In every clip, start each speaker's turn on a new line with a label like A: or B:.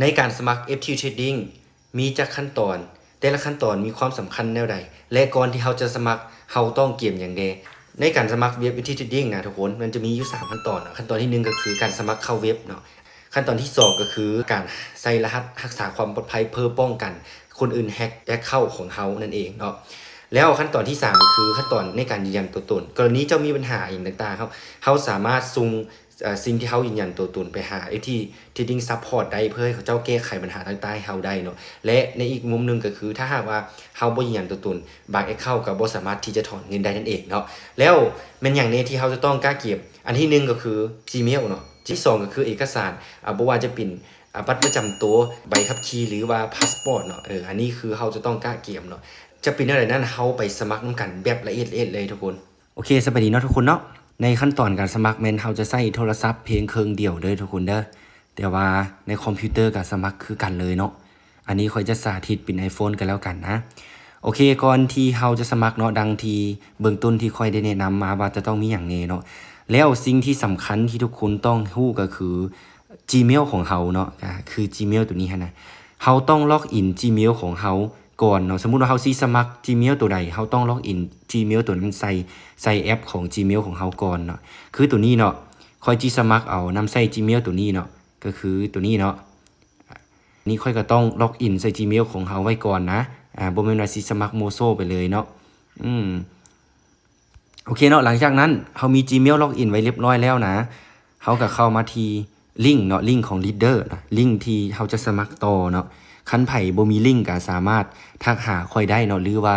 A: ในการสมัคร FT Trading มีจักขั้นตอนแต่ละขั้นตอนมีความสำคัญแนวใดและก่อนที่เราจะสมัครเราต้องเก็บอย่างใดในการสมัครเว็บ FT Trading นะทุกคนมันจะมีอยู่3ขั้นตอนขั้นตอนที่1ก็คือการสมัครเข้าเว็บเนาะขั้นตอนที่2ก็คือการใส่รหัสรักษาความปลอดภัยเพื่อป้องกันคนอื่นแฮ็กเข้าของเรานั่นเองเนาะแล้วขั้นตอนที่3ก็คือขั้นตอนในการยืนยันตัวตนกรณีเจ้ามีปัญหาอย่างต่างๆครับเขาสามารถส่งสิ่งที่เขายืนยันตัวตนไปหาที่ Trading Support ได้เพื่อให้เขาเจ้าแก้ไขปัญหาต่างๆให้เขาได้เนาะและในอีกมุมนึงก็คือถ้าหากว่าเขาบ่ยืนยันตัวตนบาง Account ก็บ่สามารถที่จะถอนเงินได้นั่นเองเนาะแล้วแม่นอย่างนี้ที่เขาจะต้องกล้าเก็บอันที่1ก็คือ Gmail เนาะที่2ก็คือเอกสารบ่ว่าจะเป็นบัตรประจำตัวใบขับขี่หรือว่าพาสปอร์ตเนาะอันนี้คือเขาจะต้องกล้าเก็บเนาะจะเป็นอะไรนั้นเขาไปสมัครนํกันแบบละเอียดเลยทุกคนโอเคสวัสดีเนาะทุกคนเนาะในขั้นตอนการสมัครแม่นเราจะใช้โทรศัพท์เพียงเครื่องเดียวเด้อทุกคนเด้อแต่ว่าในคอมพิวเตอร์กับสมัครคือกันเลยเนาะอันนี้ค่อยจะสาธิตเป็น iPhone กันแล้วกันนะโอเคก่อนที่เราจะสมัครเนาะดังที่เบื้องต้นที่ค่อยได้แนะนำมาว่าจะต้องมีอย่างแน่เนาะแล้วสิ่งที่สำคัญที่ทุกคนต้องรู้ก็คือ Gmail ของเราเนาะคือ Gmail ตัวนี้ฮะนะเราต้องล็อกอิน Gmail ของเราก่อนเนาะสมมุติว่าเราสิสมัคร Gmail ตัวใดเราต้องล็อกอิน Gmail ตัวนั้นใส่แอปของ Gmail ของเราก่อนเนาะคือตัวนี้เนาะค่อยสิสมัครเอานำใส่ Gmail ตัวนี้เนาะก็คือตัวนี้เนาะนี่ค่อยก็ต้องล็อกอินใส่ Gmail ของเราไว้ก่อนนะบ่แม่นว่าสิสมัครโมโซไปเลยเนาะโอเคเนาะหลังจากนั้นเรามี Gmail ล็อกอินไว้เรียบร้อยแล้วนะเราก็เข้ามาที่ลิงก์เนาะลิงก์ของ Leader นะลิงก์ที่เราจะสมัครต่อเนาะคันไผบ่มีลิงก์ก็สามารถทักหาค่อยได้เนาะหรือว่า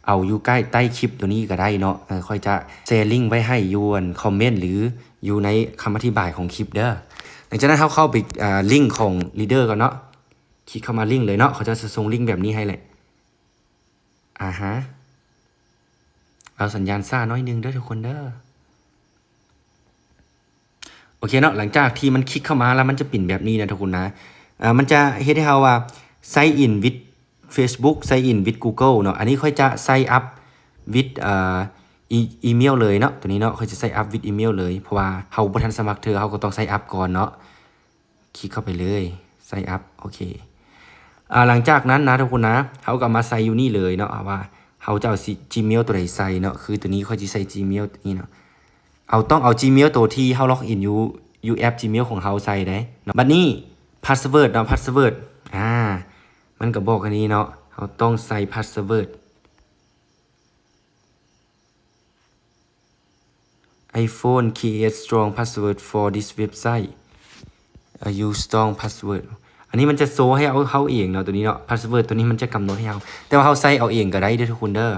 A: เอาอยู่ใกล้ใต้คลิปตัวนี้ก็ได้เนาะค่อยจะแชร์ลิงก์ไว้ให้อยู่คอมเมนต์หรืออยู่ในคำอธิบายของคลิปเด้อหลังจากนั้นเราเข้าไปลิงก์ของ Leader ก่อนเนาะคลิกเข้ามาลิงก์เลยเนาะเขาจะส่งลิงก์แบบนี้ให้เลยฮะเอาสัญญาณซ่าน้อยนึงเด้อทุกคนเด้อโอเคเนาะหลังจากที่มันคลิกเข้ามาแล้วมันจะปิ่นแบบนี้นะทุกคนนะมันจะเฮ็ดให้เราว่า sign in with Facebook sign in with Google เนาะอันนี้ค่อยจะ sign up withอีเมลเลยเนาะตัวนี้เนาะค่อยจะ sign up with อีเมลเลยเพราะว่าเฮาบ่ทันสมัครเธอเฮาก็ต้อง sign up ก่อนเนาะคลิกเข้าไปเลย sign up โอเคหลังจากนั้นนะทุกคนนะเฮาก็มาใส่อยู่นี่เลยเนาะว่าเฮาจะเอา Gmail ตัวใดใส่เนาะคือตัวนี้ค่อยสิใส่ Gmail ตัวนี้เนาะต้องเอา Gmail ตัวที่เฮาล็อกอินอยู่แอป Gmail ของเฮาใส่ได้เนาะบัดนี้ password เนาะ password มันก็บอกอันนี้เนาะเฮาต้องใส่ password iPhone create strong password for this website use strong password อันนี้มันจะโซให้เอาเองเนาะตัวนี้เนาะ password ตัวนี้มันจะกำหนดให้เฮาแต่ว่าเฮาใส่เอาเองก็ได้เด้อทุกคนเด้อ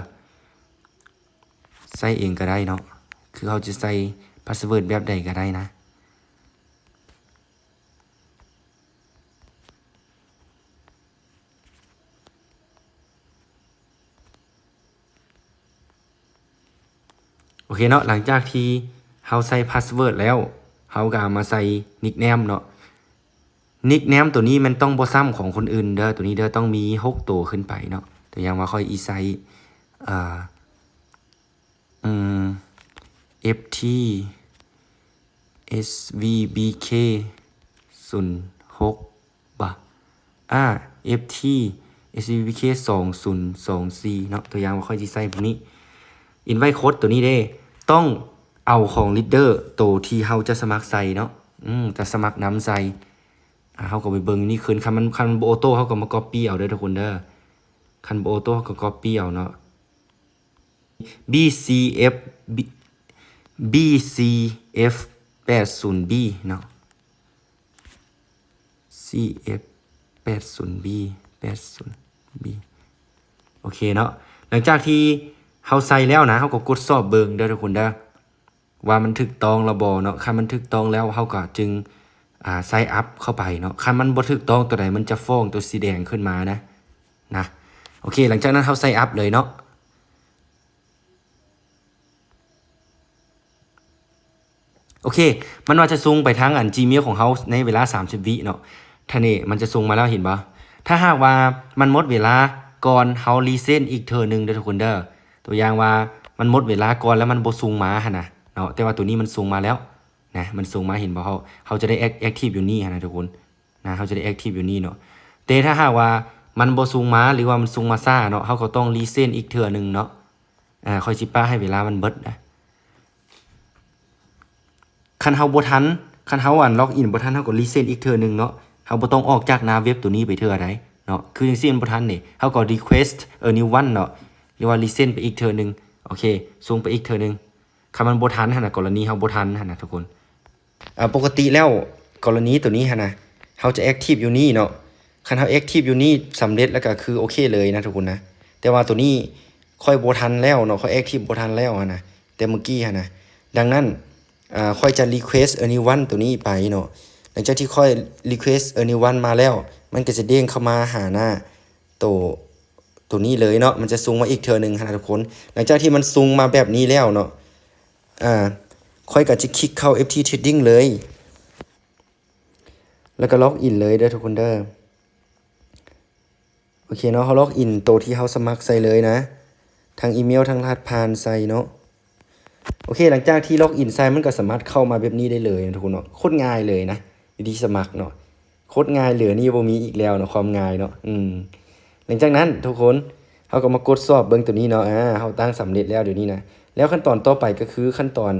A: ใส่เองก็ได้เนาะคือเขาจะใส่ password แบบใดก็ได้นะโอเคเนาะหลังจากที่เราใส่ password แล้วเราก็มาใส่ nickname เนาะ nickname ตัวนี้มันต้องบ่ซ้ำของคนอื่นเด้อตัวนี้เด้อต้องมี6ตัวขึ้นไปเนาะตัวอย่างว่าค่อยอีไซft svbk 06บ่ft svbk 2024เนาะตัวอย่างว่าค่อยสิใส่พวกนี้ invite code ตัวนี้เด้ต้องเอาของ leader ตัวที่เฮาจะสมัครใส่เนาะจะสมัครนำใส่เฮาก็ไปเบิ่งนี่คืนคันมันบ่ออโต้เฮาก็มา copy เอาเด้อทุกคนเด้อคันบ่ออโต้เฮาก็ copy เอาเนาะ bcf 80b เนาะ cf 80b 80b โอเคเนาะหลังจากที่เฮาใส่แล้วนะเฮาก็กดสอบเบิ่งเด้อทุกคนเด้อว่ามันถูกต้องระบ่เนาะคันมันถูกต้องแล้วเฮาก็จึงไซน์อัพเข้าไปเนาะคันมันบ่ถูกต้องตัวใดมันจะฟ้องตัวสีแดงขึ้นมานะโอเคหลังจากนั้นเฮาไซน์อัพเลยเนาะโอเคมันว่าจะส่งไปทางGmail ของเฮาในเวลา30วิเนาะท่านี่มันจะส่งมาแล้วเห็นบ่ถ้าหากว่ามันหมดเวลาก่อนเฮารีเซ็ตอีกเทื่อนึงเด้อทุกคนเด้อตัวอย่างว่ามันหมดเวลาก่อนแล้วมันบ่ส่งมาหั่นน่ะเนาะแต่ว่าตัวนี้มันส่งมาแล้วนะมันส่งมาเห็นบ่เฮาจะได้แอคทีฟอยู่นี่หั่นนะทุกคน นะเขาจะได้ active อยู่นี่เนาะแต่ถ้าหากว่ามันบ่สูงมาหรือว่ามันสูงมาซ่าเนาะเขาก็ต้องรีเซ็ตอีกเทื่อนึงเนาะค่อยสิป้าให้เวลามันเบิดนะคันเฮาบ่ทันคันเฮาล็อกอินบ่ทันเฮาก็รีเซ็ตอีกเทื่อนึงเนาะเฮาบ่ต้องออกจากหน้าเว็บตัวนี้ไปเทื่อใดเนาะคือจังซี่มันบ่ทันนี่เฮาก็ request a new one เนาะหรือว่ารีเซ็ตไปอีกเทื่อนึงโอเคส่งไปอีกเทื่อนึงคันมันบ่ทันหั่นน่ะกรณีเฮาบ่ทันหั่นน่ะทุกคนปกติแล้วกรณีตัวนี้หั่นน่ะเฮาจะ active อยู่นี่เนาะคันเฮา active อยู่นี่สำเร็จแล้วก็คือโอเคเลยนะทุกคนนะแต่ว่าตัวนี้ค่อยบ่ทันแล้วเนาะค่อย active บ่ทันแล้วหั่นน่ะแต่เมื่อกี้หั่นน่ะดังนั้นค่อยจะ request a new one ตัวนี้ไปเนาะหลังจากที่ค่อย request a new one มาแล้วมันก็จะเด้งเข้ามาหาหน้าตัวนี้เลยเนาะมันจะซุงมาอีกเทื่อนึงนะทุกคนหลังจากที่มันซุงมาแบบนี้แล้วเนาะค่อยก็จะคลิกเข้า FT Trading เลยแล้วก็ล็อกอินเลยเด้อทุกคนเด้อโอเคเนาะเขาล็อกอินตัวที่เขาสมัครใส่เลยนะทางอีเมลทางรหัสผ่านใส่เนาะโอเคหลังจากที่ล็อกอินใส่มันก็สามารถเข้ามาแบบนี้ได้เลยนะทุกคนเนาะโคตรง่ายเลยนะวิธีสมัครเนาะโคตรง่ายเหลือนี่บ่มีอีกแล้วเนาะความง่ายเนาะหลังจากนั้นทุกคนเขาก็มากดสอบเบิ่งตัวนี้เนาะเขาตั้งสำเร็จแล้วเดี๋ยวนี้นะแล้วขั้นตอนต่อไปก็คือขั้นตอน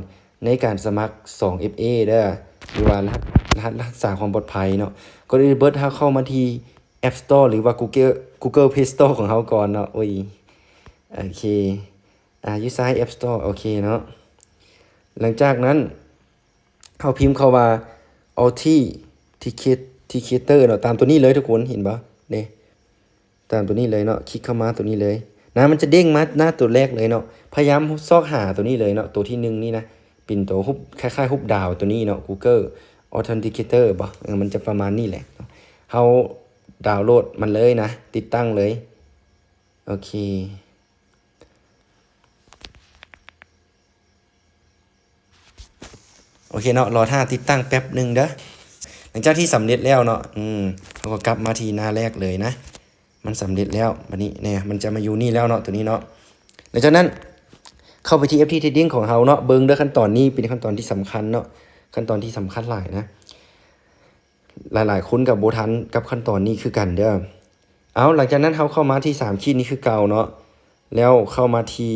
A: ในการสมัคร 2FA เด้อหรือว่ารหัสรักษาความปลอดภัยเนาะก็ได้เบิดเข้ามาที่ App Store หรือว่า Google Play Store ของเขาก่อนเนาะโอ้ยโอเคอยู่ซ้าย App Store โอเคเนาะหลังจากนั้นเขาพิมพ์เข้าว่า Authenticator เนาะตามตัวนี้เลยทุกคนเห็นปะเนี่ยตามตัวนี้เลยเนาะคลิกเข้ามาตัวนี้เลยนะมันจะเด้งมาหน้าตัวแรกเลยเนาะพยายามซอกหาตัวนี้เลยเนาะตัวที่1นี่นะเป็นตัวฮุบคล้ายๆฮุบดาวตัวนี้เนาะ Google Authenticator บ่มันจะประมาณนี้แหละเฮาดาวน์โหลดมันเลยนะติดตั้งเลยโอเคเนาะรอท่าติดตั้งแป๊บนึงเด้อหลังจากที่สำเร็จแล้วเนาะเราก็กลับมาที่หน้าแรกเลยนะมันสำเร็จแล้วบัดนี้เนี่ยมันจะมาอยู่นี่แล้วเนาะตัวนี้เนาะหลังจากนั้นเข้าไปที่ FT Trading ของเราเนาะเบิ่งเด้อขั้นตอนนี้เป็นขั้นตอนที่สำคัญเนาะขั้นตอนที่สำคัญหลายนะหลายๆคนกับโบทันกับขั้นตอนนี้คือกันเด้อหลังจากนั้นเราเข้ามาที่3ขีดนี้คือเก่าเนาะแล้วเข้ามาที่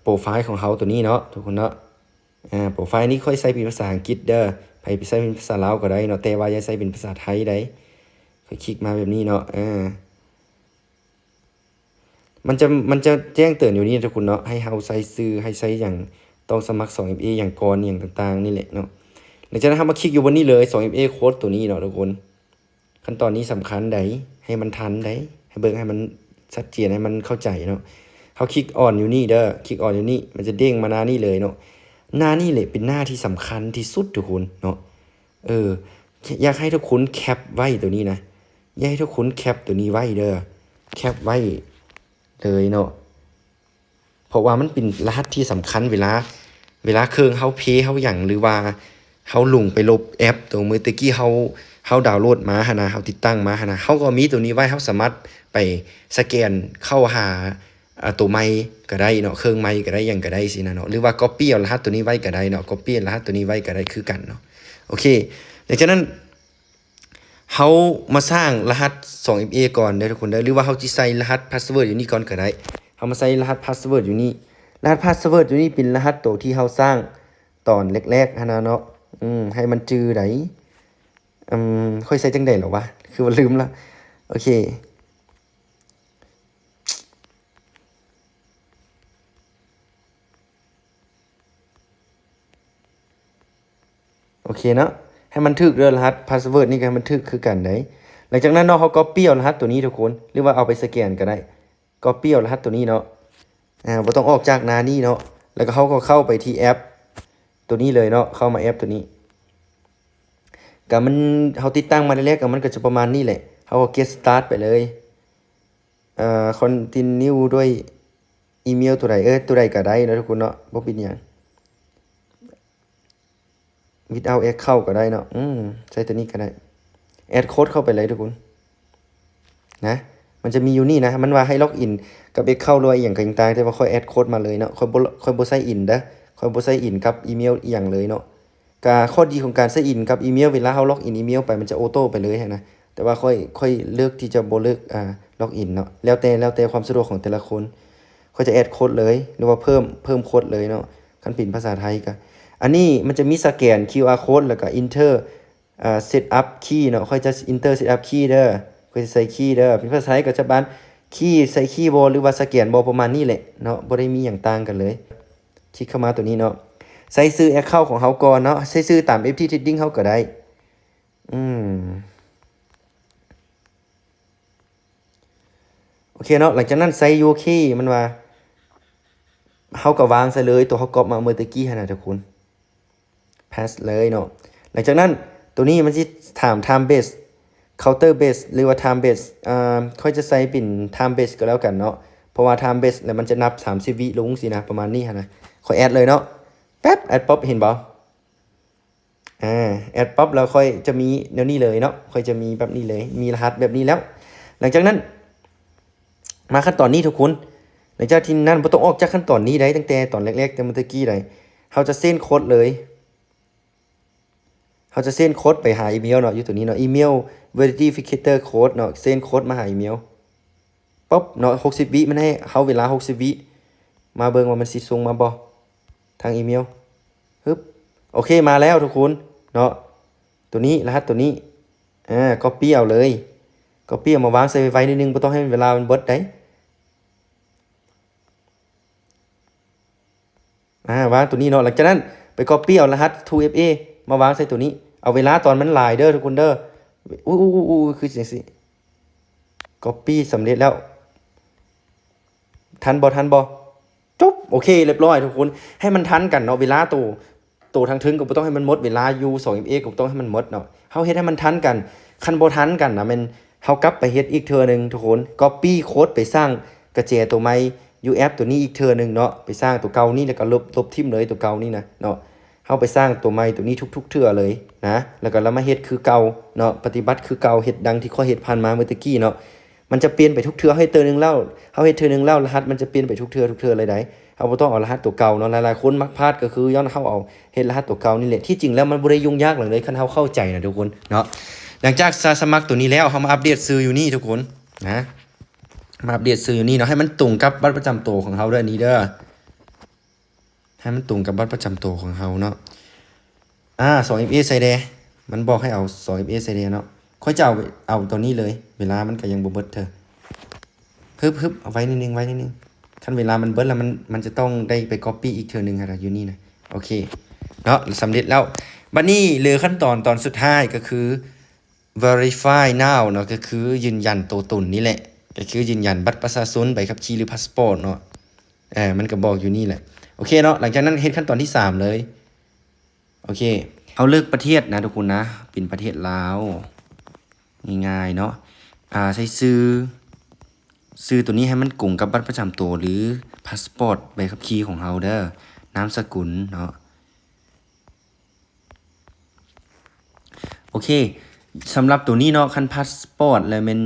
A: โปรไฟล์ของเราตัวนี้เนาะทุกคนเนาะโปรไฟล์นี้ค่อยใส่เป็นภาษาอังกฤษเด้อไปใส่เป็นภาษาลาวก็ได้เนาะแต่ว่าอย่าใส่เป็นภาษาไทยได้ค่อยคลิกมาแบบนี้เนาะมันจะแจ้งเตือนอยู่นี่ทุกคนเนาะให้เฮาใส่ชื่อให้ใส่อย่างต้องสมัคร 2FA อย่างก่อนอย่างต่างๆนี่แหละเนาะหลังจากนั้นเฮามาคลิกอยู่บนนี้เลย 2FA โค้ดตัวนี้เนาะทุกคนขั้นตอนนี้สำคัญได้ให้มันทันได้ให้เบิ่งให้มันชัดเจนให้มันเข้าใจเนาะเฮาคลิกออนอยู่นี่เด้อคลิกออนอยู่นี่มันจะเด้งมาหน้านี่เลยเนาะหน้านี่แหละเป็นหน้าที่สำคัญที่สุดทุกคนเนาะอยากให้ทุกคนแคปไว้ตัวนี้นะอยากให้ทุกคนแคปตัวนี้ไว้เด้อแคปไว้เลยเนาะเพราะว่ามันเป็นรหัสที่สำคัญเวลาเครื่องเฮาเพย์เฮาหยังหรือว่าเฮาลงไปลบแอปตัวมือตะกี้เฮาดาวน์โหลดมาหั่นน่ะเฮาติดตั้งมาหั่นน่ะเฮาก็มีตัวนี้ไว้เฮาสามารถไปสแกนเข้าหาตัวไมค์ก็ได้เนาะเครื่องไมค์ก็ได้หยังก็ได้สินะเนาะหรือว่า copy เอารหัสตัวนี้ไว้ก็ได้เนาะ copy รหัสตัวนี้ไว้ก็ได้คือกันเนาะโอเคดังนั้นเฮามาสร้างรหัส 2FA ก่อนเด้อทุกคนเด้อหรือว่าเฮาสิใส่รหัสพาสเวิร์ดอยู่นี่ก่อนก็ได้เฮามาใส่รหัสพาสเวิร์ดอยู่นี่รหัสพาสเวิร์ดอยู่นี่เป็นรหัสตัวที่เฮาสร้างตอนแรกๆหั่นน่ะเนาะให้มันจื้อได้ค่อยใส่จังได๋หรอวะคือว่าลืมละโอเคเนาะให้มันถึกเด้อรหัสพาสเวิร์ดนี่ก็ให้มันถึกคือกันได้หลังจากนั้นเนาะเฮาก็เปี้ยวรหัสตัวนี้ทุกคนหรือว่าเอาไปสแกนก็ได้ก็เปี้ยวรหัสตัวนี้เนาะบ่ต้องออกจากหน้านี้เนาะแล้วก็เฮาก็เข้าไปที่แอปตัวนี้เลยเนาะเข้ามาแอปตัวนี้ก็มันเฮาติดตั้งมาแรกๆก็มันก็จะประมาณนี้แหละเฮาก็ get start ไปเลยcontinue ด้วยอีเมลตัวใดตัวใดก็ได้เนาะทุกคนเนาะบ่เป็นหยังwithout add เข้าก็ได้เนาะใช้ตัวนี้ก็ได้ add code เข้าไปเลยทุกคนนะมันจะมีอยู่นี่นะมันว่าให้ล็อกอินกับเข้าด้วยอย่างต่างๆแต่ว่าค่อย add code มาเลยเนาะค่อยบ่ใส่อินเด้อค่อยบ่ใส่อินกับอีเมลอีหยังเลยเนาะ ข้อดีของการใช้อินกับอีเมลเวลาเราล็อกอินอีเมลไปมันจะออโต้ไปเลยนะแต่ว่าค่อยเลือกที่จะบ่เลือกล็อกอินเนาะแล้วแต่ความสะดวกของแต่ละคนค่อยจะแอดโค้ดเลยหรือว่าเพิ่มโค้ดเลยเนาะคันเป็นภาษาไทยก็อันนี้มันจะมีสแกน QR code แล้วก็ enter set up key เนาะค่อยจะ enter set up key เด้อค่อยจะใส่ key เด้อเป็นภาษาไทยก็จะบ้านคีย์ใส่คีย์บอร์ดหรือว่าสแกนบอร์ประมาณนี้แหละเนาะบ่ได้มีหยังต่างกันเลยคลิกเข้ามาตัวนี้เนาะใส่ชื่อ account ของเฮาก่อนเนาะใส่ชื่อตาม FT Trading เฮาก็ได้โอเคเนาะหลังจากนั้นใส่ UK มันว่าเฮาก็วางใส่เลยตัวเฮาก๊อปมาเมื่อตะกี้หั่นน่ะทุกคน pass เลยเนาะหลังจากนั้นตัวนี้มันสิถาม time base counter base หรือว่า time base ค่อยจะใส่เป็น time base ก็แล้วกันเนาะเพราะว่า time base แล้วมันจะนับ30วิลงสินะประมาณนี้หั่นนะค่อยแอดเลยเนาะแป๊บแอดป๊อปเห็นบ่แอดป๊อปแล้วค่อยจะมีแนวนี้เลยเนาะค่อยจะมีแบบนี้เลยมีรหัสแบบนี้แล้วหลังจากนั้นมาขั้นตอนนี้ทุกคนหลังจากที่นั้นบ่ต้องออกจากขั้นตอนนี้ได้ตั้งแต่ตอนแรกๆแต่เมื่อกี้ได้เฮาจะเซ็นโค้ดเลยเฮาจะเซ็นโค้ดไปหาอีเมลเนาะอยู่ตัวนี้เนาะอีเมล verificator code เนาะเซ็นโค้ดมาหาอีเมลป๊อบเนาะ60วิมันให้เฮาเวลา60วิมาเบิ่งว่ามันสิส่งมาบ่ทางอีเมลฮึบโอเคมาแล้วทุกคนเนาะตัวนี้รหัสตัวนี้copy เอาเลย copy เอามาวางใส่ไว้นิดนึงบ่ต้องให้เวลามันเบิดได้วางตัวนี้เนาะหลังจากนั้นไป copy เอารหัส 2FA มาวางใส่ตัวนี้เอาเวลาตอนมันหลายเด้อทุกคนเด้ออู้คือจังซี่ copy สำเร็จแล้วทันบ่จบโอเคเรียบร้อยทุกคนให้มันทันกันเนาะเวลาตัวทางถึงก็บ่ต้องให้มันหมดเวลาอยู่ 2FA ก็บ่ต้องให้มันหมดเนาะเฮาเฮ็ดให้มันทันกันคันบ่ทันกันนะมันเฮากลับไปเฮ็ดอีกเทื่อนึงทุกคน copy โค้ดไปสร้างกระแจตัวใหม่อยู่แอปตัวนี้อีกเทื่อนึงเนาะไปสร้างตัวเก่านี่แล้วก็ลบทิ่มเลยตัวเก่านี่นะเนาะเฮาไปสร้างตัวใหม่ตัวนี้ทุกๆเทื่อเลยนะแล้วก็เรามาเฮ็ดคือเก่าเนาะปฏิบัติคือเก่าเฮ็ดดังที่ข้อยเฮ็ดผ่านมาเมื่อตะกี้เนาะมันจะเปลี่ยนไปทุกเทื่อให้เทื่อนึงแล้วเฮาเฮ็ดเทื่อนึงแล้วรหัสมันจะเปลี่ยนไปทุกเทื่อเลยได้เฮาบ่ต้องเอารหัสตัวเก่าเนาะหลายๆคนมักพลาดก็คือย้อนเฮาเอาเฮ็ดรหัสตัวเก่านี่แหละที่จริงแล้วมันบ่ได้ยุ่งยากหยังเลยคันเฮาเข้าใจนะทุกคนเนาะหลังจากสมัครตัวนี้แล้วเฮามาอัปเดตชื่ออยู่นี่ทุกคนนะมาอัปเดตชื่ออยู่นี่เนาะให้มันตรงกับบัตรประจำตัวของเฮาเด้ออันนี้เด้อให้มันตรงกับบัตรประจำตัวของเฮาเนาะ2FA ใส่แดมันบอกให้เอา 2FA ใส่แดเนาะค่อยจะเอาตัวนี้เลยเวลามันก็ยังบ่เบิดเธอฮึบเอาไว้นิดนึงคันเวลามันเบิดแล้วมันจะต้องได้ไป copy อีกเทื่อนึงค่ะอยู่นี่นะโอเคเนาะสำเร็จแล้วบัดนี้เหลือขั้นตอนสุดท้ายก็คือ verify now เนาะก็คือยืนยันตัวตนนี่แหละก็คือยืนยันบัตรประชาชนใบขับขี่หรือพาสปอร์ตเนาะมันก็บอกอยู่นี่แหละโอเคเนาะหลังจากนั้นเฮ็ดขั้นตอนที่3เลยโอเคเอาเลือกประเทศนะทุกคนนะเป็นประเทศลาวง่ายๆเนาะใช้ซื้อตัวนี้ให้มันกงกับบัตรประจำตัวหรือพาสปอร์ตใบขับขี่ของเฮาเด้อนามสกุลเนาะโอเคสำหรับตัวนี้เนาะคันพาสปอร์ตแล้วมัน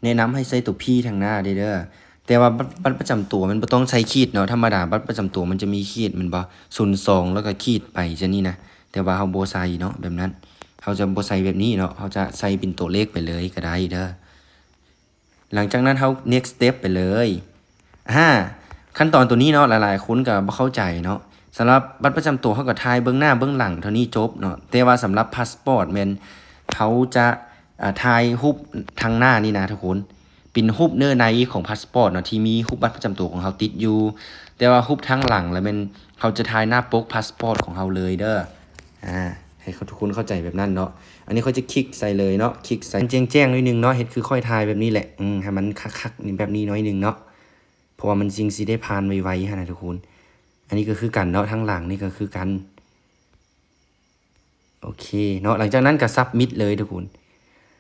A: แนะนำให้ใส่ตัว P ทางหน้าเด้อแต่ว่าบัตรประจำตัวมันบ่ต้องใช้ขีดเนาะธรรมดาบัตรประจำตัวมันจะมีขีดมันบ่02แล้วก็ขีดไปจังนี้นะแต่ว่าเฮาบ่ใส่เนาะแบบนั้นเฮาจะบ่ใส่แบบนี้เนาะเฮาจะใส่เป็นตัวเลขไปเลยก็ได้เด้อหลังจากนั้นเฮา next step ไปเลยขั้นตอนตัวนี้เนาะหลายๆคนก็บ่เข้าใจเนาะสำหรับบัตรประจำตัวเฮาก็ถ่ายเบื้องหน้าเบื้องหลังเท่านี้จบเนาะแต่ว่าสำหรับพาสปอร์ตแม่นเขาจะถ่ายรูปทางหน้านี่นะทุกคนเป็นรูปเนื้อในของพาสปอร์ตเนาะที่มีรูปบัตรประจำตัวของเฮาติดอยู่แต่ว่ารูปทางหลังแล้วมันเขาจะถ่ายหน้าปกพาสปอร์ตของเฮาเลยเด้อให้ทุกคนเข้าใจแบบนั้นเนาะอันนี้เขาจะคลิกใส่เลยเนาะคลิกใส่แจ้งๆหน่อยนึงเนาะเฮ็ดคือค่อยถ่ายแบบนี้แหละให้มันคักๆนี่แบบนี้น้อยนึงเนาะเพราะว่ามันจริงสิได้ผ่านไวๆฮะนะทุกคนอันนี้ก็คือกันเนาะทางหลังนี่ก็คือกันโอเคเนาะหลังจากนั้นก็ซับมิดเลยทุกคน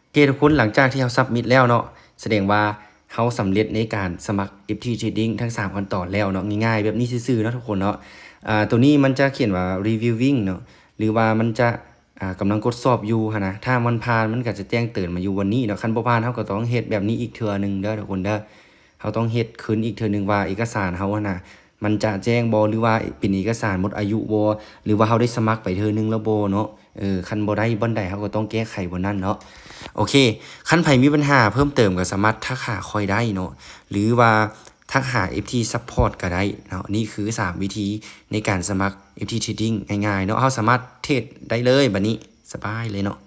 A: โอเคทุกคนหลังจากที่เราซับมิดแล้วเนาะแสดงว่าเขาสำเร็จในการสมัคร FT Trading ทั้ง3ขั้นตอนแล้วเนาะง่ายๆแบบนี้ซื่อๆเนาะทุกคนเนาะตัวนี้มันจะเขียนว่า reviewing เนาะหรือว่ามันจะกำลังกดสอบอยู่ฮะนะถ้ามันผ่านมันก็จะแจ้งเตือนมาอยู่วันนี้เนาะคันบ่ผ่านเฮาก็ต้องเฮ็ดแบบนี้อีกเทื่อนึงเด้อทุกคนเด้อเฮาต้องเฮ็ดคืนอีกเทื่อนึงว่าเอกสารเฮานะ มันจะแจ้งบ่หรือว่าเป็นเอกสารหมดอายุบ่หรือว่าเฮาได้สมัครไปเทื่อนึงแล้วบ่เนาะคันบ่ได้บ่อนใดเฮาก็ต้องแก้ไขบ่นั้นเนาะโอเคคันไผมีปัญหาเพิ่มเติมก็สามารถทักหาคอยได้เนาะหรือว่าทักหา FT Support ก็ได้เนาะนี่คือ3วิธีในการสมัคร FT Trading ง่ายๆเนาะเฮาสามารถเทรดได้เลยบัดนี้สบายเลยเนาะ